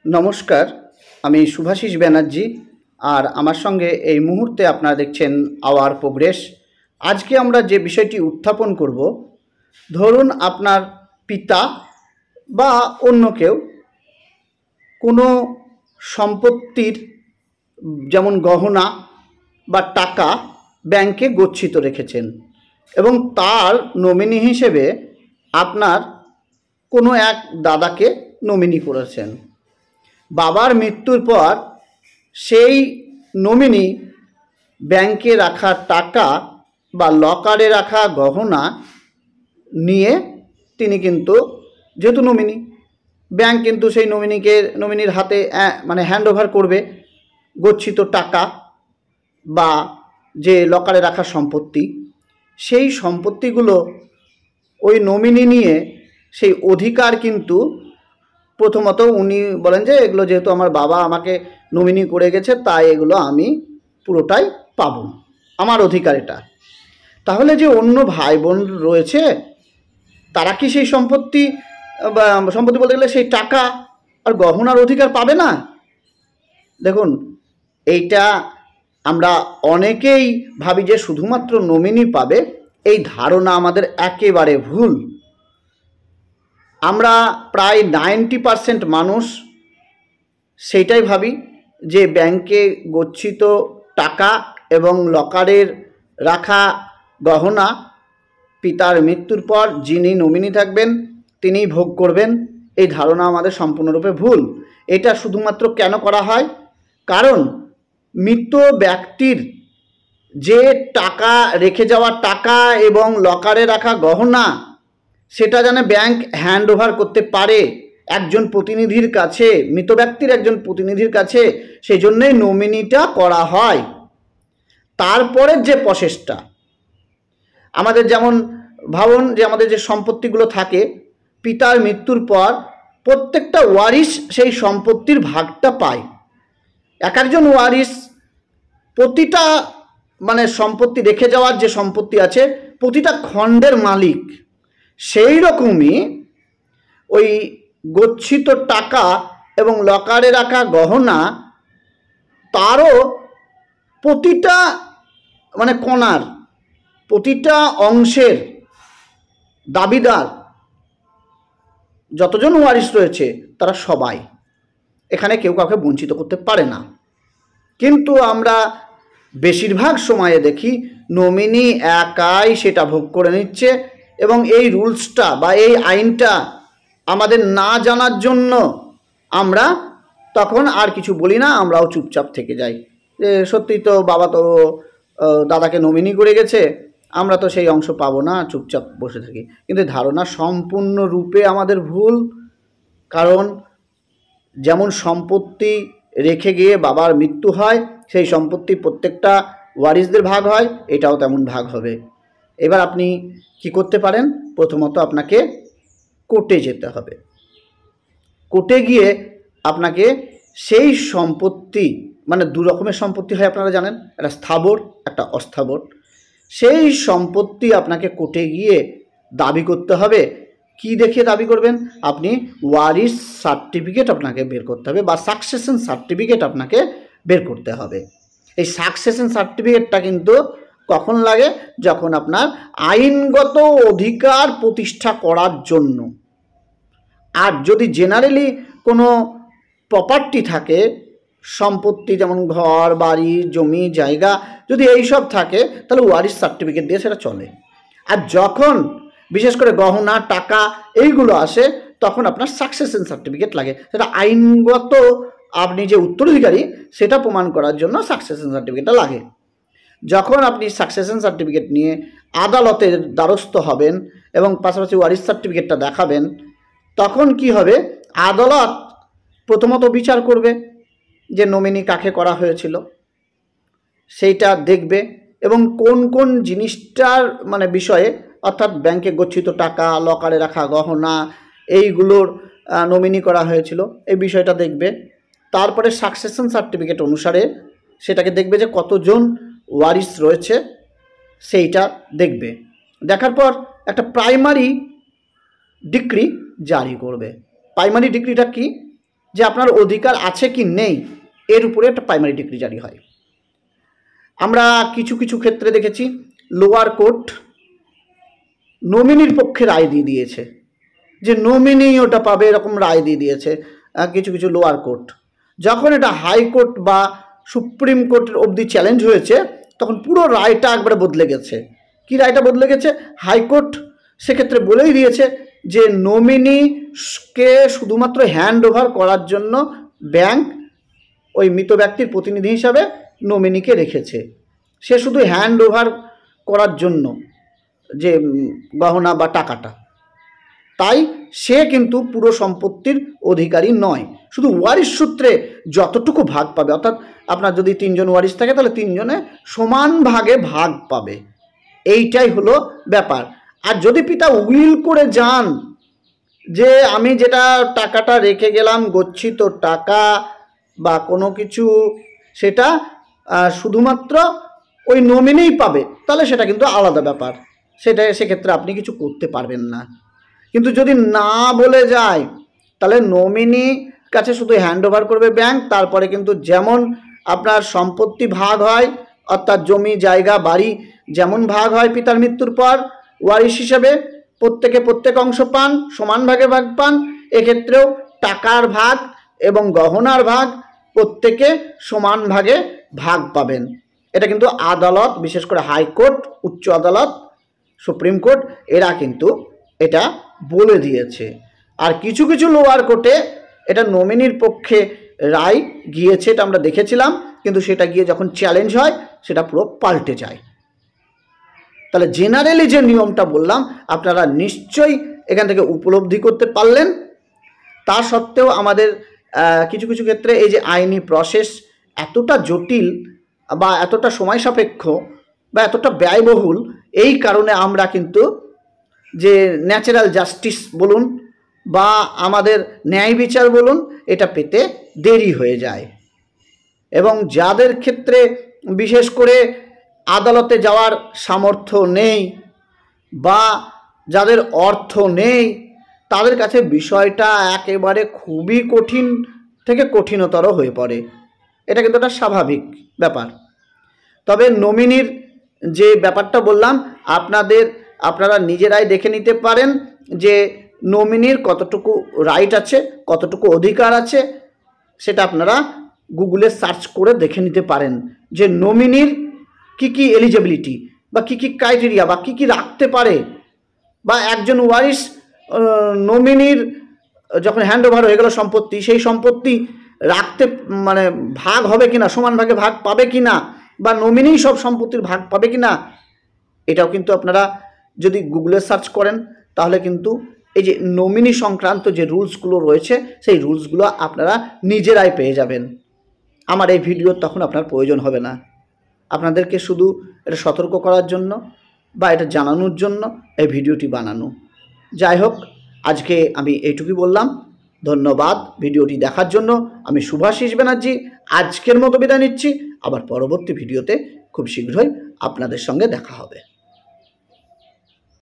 নমস্কার, আমি শুভাশিস ব্যানার্জি। আর আমার সঙ্গে এই মুহূর্তে আপনারা দেখছেন আওয়ার প্রোগ্রেস। আজকে আমরা যে বিষয়টি উত্থাপন করব, ধরুন আপনার পিতা বা অন্য কেউ কোনো সম্পত্তির যেমন গহনা বা টাকা ব্যাংকে গচ্ছিত রেখেছেন এবং তার নমিনি হিসেবে আপনার কোনো এক দাদাকে নমিনি করেছেন। বাবার মৃত্যুর পর সেই নমিনি ব্যাংকে রাখা টাকা বা লকারে রাখা গহনা নিয়ে তিনি কিন্তু, যেহেতু নমিনি, ব্যাংক কিন্তু সেই নমিনির হাতে হ্যান্ড ওভার করবে গচ্ছিত টাকা বা যে লকারে রাখা সম্পত্তি। সেই সম্পত্তিগুলো ওই নমিনি নিয়ে সেই অধিকার কিন্তু প্রথমত উনি বলেন যে এগুলো যেহেতু আমার বাবা আমাকে নমিনি করে গেছে, তাই এগুলো আমি পুরোটাই পাবো, আমার অধিকার এটা। তাহলে যে অন্য ভাই বোন রয়েছে তারা কি সেই সম্পত্তি বলতে গেলে সেই টাকা আর গহনার অধিকার পাবে না? দেখুন, এইটা আমরা অনেকেই ভাবি যে শুধুমাত্র নমিনি পাবে। এই ধারণা আমাদের একেবারে ভুল। আমরা প্রায় 90% মানুষ সেইটাই ভাবি যে ব্যাংকে গচ্ছিত টাকা এবং লকারের রাখা গহনা পিতার মৃত্যুর পর যিনি নমিনি থাকবেন তিনিই ভোগ করবেন। এই ধারণা আমাদের সম্পূর্ণরূপে ভুল। এটা শুধুমাত্র কেন করা হয়? কারণ মৃত ব্যক্তির যে টাকা রেখে যাওয়া টাকা এবং লকারে রাখা গহনা, সেটা যেন ব্যাংক হ্যান্ড ওভার করতে পারে একজন প্রতিনিধির কাছে, মৃত ব্যক্তির একজন প্রতিনিধির কাছে, সেই জন্যই নমিনিটা করা হয়। তারপরের যে প্রসেসটা আমাদের, যেমন ভাবুন যে আমাদের যে সম্পত্তিগুলো থাকে, পিতার মৃত্যুর পর প্রত্যেকটা ওয়ারিশ সেই সম্পত্তির ভাগটা পায়। এক একজন ওয়ারিশ প্রতিটা সম্পত্তি রেখে যাওয়ার যে সম্পত্তি আছে প্রতিটা খণ্ডের মালিক। সেই রকমই ওই গচ্ছিত টাকা এবং লকারে রাখা গহনা তারও প্রতিটা কণার, প্রতিটা অংশের দাবিদার যতজন ওয়ারিশ রয়েছে তারা সবাই, এখানে কেউ কাউকে বঞ্চিত করতে পারে না। কিন্তু আমরা বেশিরভাগ সময়ে দেখি নমিনি একাই সেটা ভোগ করে নিচ্ছে এবং এই রুলসটা বা এই আইনটা আমাদের না জানার জন্য আমরা তখন আর কিছু বলি না, আমরাও চুপচাপ থেকে যাই যে সত্যি তো বাবা তো দাদাকে নমিনি করে গেছে, আমরা তো সেই অংশ পাবো না, চুপচাপ বসে থাকি। কিন্তু ধারণা সম্পূর্ণরূপে আমাদের ভুল। কারণ যেমন সম্পত্তি রেখে গিয়ে বাবার মৃত্যু হয়, সেই সম্পত্তি প্রত্যেকটা ওয়ারিশদের ভাগ হয়, এটাও তেমন ভাগ হবে। এবার আপনি কি করতে পারেন? প্রথমত আপনাকে কোর্টে যেতে হবে। কোর্টে গিয়ে আপনাকে সেই সম্পত্তি, দু রকমের সম্পত্তি হয় আপনারা জানেন, একটা স্থাবর, একটা অস্থাবর। সেই সম্পত্তি আপনাকে কোর্টে গিয়ে দাবি করতে হবে। কি দেখিয়ে দাবি করবেন? আপনি ওয়ারিশ সার্টিফিকেট আপনাকে বের করতে হবে বা সাকসেশন সার্টিফিকেট আপনাকে বের করতে হবে। এই সাকসেশন সার্টিফিকেটটা কিন্তু কখন লাগে? যখন আপনার আইনগত অধিকার প্রতিষ্ঠা করার জন্য। আর যদি জেনারেলি কোনো প্রপার্টি থাকে, সম্পত্তি যেমন ঘর বাড়ি জমি জায়গা, যদি এইসব থাকে তাহলে ওয়ারিশ সার্টিফিকেট দিয়ে সেটা চলে। আর যখন বিশেষ করে গহনা টাকা এইগুলো আসে তখন আপনার সাকসেশন সার্টিফিকেট লাগে। সেটা আইনগত আপনি যে উত্তরাধিকারী সেটা প্রমাণ করার জন্য সাকসেশন সার্টিফিকেটটা লাগে। যখন আপনি সাকসেশন সার্টিফিকেট নিয়ে আদালতের দ্বারস্থ হবেন এবং পাশাপাশি ওয়ারিশ সার্টিফিকেটটা দেখাবেন, তখন কি হবে? আদালত প্রথমত বিচার করবে যে নমিনি কাকে করা হয়েছিল সেইটা দেখবে এবং কোন কোন জিনিসটার বিষয়ে, অর্থাৎ ব্যাংকে গচ্ছিত টাকা, লকারে রাখা গহনা, এইগুলোর নমিনি করা হয়েছিল এই বিষয়টা দেখবে। তারপরে সাকসেশন সার্টিফিকেট অনুসারে সেটাকে দেখবে যে কতজন ওয়ারিশ রয়েছে সেইটা দেখবে। দেখার পর একটা প্রাইমারি ডিক্রি জারি করবে। প্রাইমারি ডিক্রিটা কি? যে আপনার অধিকার আছে কি নেই এর উপরে একটা প্রাইমারি ডিগ্রি জারি হয়। আমরা কিছু কিছু ক্ষেত্রে দেখেছি লোয়ার কোর্ট নমিনির পক্ষে রায় দিয়ে দিয়েছে, যে নমিনি ওটা পাবে, এরকম রায় দিয়ে দিয়েছে কিছু কিছু লোয়ার কোর্ট। যখন এটা হাইকোর্ট বা সুপ্রিম কোর্টের অবধি চ্যালেঞ্জ হয়েছে তখন পুরো রায়টা একবারে বদলে গেছে। কি রায়টা বদলে গেছে? হাইকোর্ট সেক্ষেত্রে বলেই দিয়েছে যে নমিনিকে শুধুমাত্র হ্যান্ড ওভার করার জন্য ব্যাংক ওই মৃত ব্যক্তির প্রতিনিধি হিসাবে নমিনিকে রেখেছে, সে শুধু হ্যান্ড ওভার করার জন্য যে গহনা বা টাকাটা, তাই সে কিন্তু পুরো সম্পত্তির অধিকারী নয়, শুধু ওয়ারিশ সূত্রে যতটুকু ভাগ পাবে, অর্থাৎ আপনার যদি 3 জন ওয়ারিশ থাকে তাহলে 3 জনে সমান ভাগে ভাগ পাবে, এইটাই হলো ব্যাপার। আর যদি পিতা উইল করে যান যে আমি যেটা টাকাটা রেখে গেলাম গচ্ছিত টাকা বা কোনো কিছু, সেটা শুধুমাত্র ওই নমিনিই পাবে, তাহলে সেটা কিন্তু আলাদা ব্যাপার, সেক্ষেত্রে আপনি কিছু করতে পারবেন না। কিন্তু যদি না বলে যায় তাহলে নমিনি কাছে শুধু হ্যান্ড ওভার করবে ব্যাংক, তারপরে কিন্তু যেমন আপনার সম্পত্তি ভাগ হয়, অর্থাৎ জমি জায়গা বাড়ি যেমন ভাগ হয় পিতার মৃত্যুর পর ওয়ারিশ হিসেবে প্রত্যেক অংশ পান, সমান ভাগে ভাগ পান, এক্ষেত্রেও টাকার ভাগ এবং গহনার ভাগ প্রত্যেকে সমান ভাগে ভাগ পাবেন। এটা কিন্তু আদালত, বিশেষ করে হাইকোর্ট, উচ্চ আদালত, সুপ্রিম কোর্ট, এরা কিন্তু এটা বলে দিয়েছে। আর কিছু কিছু লোয়ার কোর্টে এটা নমিনির পক্ষে রায় গিয়েছে, এটা আমরা দেখেছিলাম, কিন্তু সেটা গিয়ে যখন চ্যালেঞ্জ হয় সেটা পুরো পাল্টে যায়। তাহলে জেনারেলি যে নিয়মটা বললাম আপনারা নিশ্চয়ই এখান থেকে উপলব্ধি করতে পারলেন। তা সত্ত্বেও আমাদের কিছু কিছু ক্ষেত্রে এই যে আইনি প্রসেস এতটা জটিল বা এতটা সময় সাপেক্ষ বা এতটা ব্যয়বহুল, এই কারণে আমরা কিন্তু যে ন্যাচারাল জাস্টিস বলুন বা আমাদের ন্যায় বিচার বলুন, এটা পেতে দেরি হয়ে যায়। এবং যাদের ক্ষেত্রে বিশেষ করে আদালতে যাওয়ার সামর্থ্য নেই বা যাদের অর্থ নেই, তাদের কাছে বিষয়টা একেবারে খুবই কঠিন থেকে কঠিনতর হয়ে পড়ে। এটা কিন্তু একটা স্বাভাবিক ব্যাপার। তবে নমিনির যে ব্যাপারটা বললাম আপনারা নিজেরাই দেখে নিতে পারেন যে নমিনির কতটুকু রাইট আছে, কতটুকু অধিকার আছে, সেটা আপনারা গুগলে সার্চ করে দেখে নিতে পারেন যে নমিনির কি কি এলিজিবিলিটি বা কি কি ক্রাইটেরিয়া বা কি কি রাখতে পারে, বা একজন ওয়ারিশ নমিনির যখন হ্যান্ড ওভার হয়ে গেল সম্পত্তি, সেই সম্পত্তি রাখতে মানে ভাগ হবে কিনা, সমান ভাগে ভাগ পাবে কিনা, বা নমিনি সব সম্পত্তির ভাগ পাবে কিনা, এটাও কিন্তু আপনারা যদি গুগলে সার্চ করেন তাহলে কিন্তু এই যে নমিনি সংক্রান্ত যে রুলসগুলো রয়েছে সেই রুলসগুলো আপনারা নিজেরাই পেয়ে যাবেন। আমার এই ভিডিও তখন আপনার প্রয়োজন হবে না। আপনাদেরকে শুধু এটা সতর্ক করার জন্য বা এটা জানানোর জন্য এই ভিডিওটি বানানো। যাই হোক, আজকে আমি এইটুকুই বললাম। ধন্যবাদ ভিডিওটি দেখার জন্য। আমি শুভাশিস ব্যানার্জি আজকের মতো বিদায় নিচ্ছি। আবার পরবর্তী ভিডিওতে খুব শীঘ্রই আপনাদের সঙ্গে দেখা হবে।